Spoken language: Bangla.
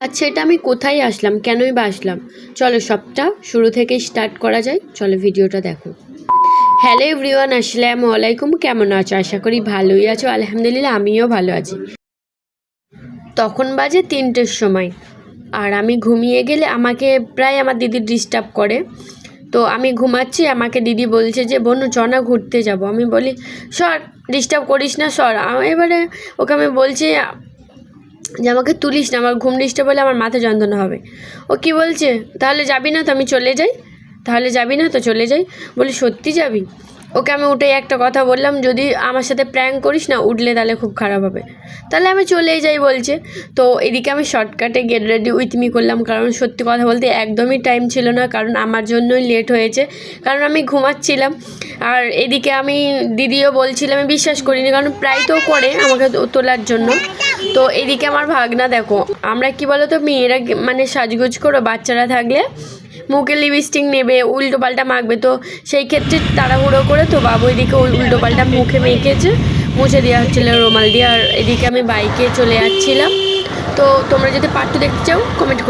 আচ্ছা, এটা আমি কোথায় আসলাম, কেনই বা আসলাম? চলো সবটা শুরু থেকে স্টার্ট করা যায়। চলো ভিডিওটা দেখো। হ্যালো এভরিওয়ান, আসসালামু আলাইকুম। কেমন আছো? আশা করি ভালোই আছো। আলহামদুলিল্লাহ, আমিও ভালো আছি। তখন বাজে 3টের সময়, আর আমি ঘুমিয়ে গেলে আমাকে প্রায় আমার দিদি ডিস্টার্ব করে। তো আমি ঘুমাচ্ছি, আমাকে দিদি বলছে যে বোন চ না ঘুরতে যাব। আমি বলি সর, ডিস্টার্ব করিস না, সর। এবারে ওকে আমি বলছি যে আমাকে তুলিস না, আমার ঘুম ডিস্টার্ব হলে আমার মাথা যন্ত্রণা হবে। ও কি বলছে, তাহলে যাবি না তো আমি চলে যাই, তাহলে যাবি না তো চলে যাই। বলি সত্যি যাবি? ওকে আমি উঠেই একটা কথা বললাম, যদি আমার সাথে প্র্যাঙ্ক করিস না, উঠলে তাহলে খুব খারাপ হবে, তাহলে আমি চলেই যাই বলছে। তো এদিকে আমি শর্টকাটে গেট রেডি উইথ মি করলাম, কারণ সত্যি কথা বলতে একদমই টাইম ছিল না, কারণ আমার জন্যই লেট হয়েছে, কারণ আমি ঘুমাচ্ছিলাম। আর এদিকে আমি দিদিও বলছিলাম, আমি বিশ্বাস করিনি, কারণ প্রায় তো করে আমাকে তোলার জন্য। তো এদিকে আমার ভাগনা দেখো, আমরা কি বলো তো মেয়েরা মানে সাজগোজ করো, বাচ্চারা থাকলে মুখে লিপস্টিক নেবে, উল্টো পাল্টা মাখবে, তো সেই ক্ষেত্রে তাড়াহুড়ো করে তো বাবু এদিকে উল্টো পাল্টা মুখে মেখেছে, মুছে দেওয়া হচ্ছিলো রুমাল দিয়ে। আর এদিকে আমি বাইকে চলে যাচ্ছিলাম। তো তোমরা যদি পার্ট 2 দেখতে চাও কমেন্ট করো।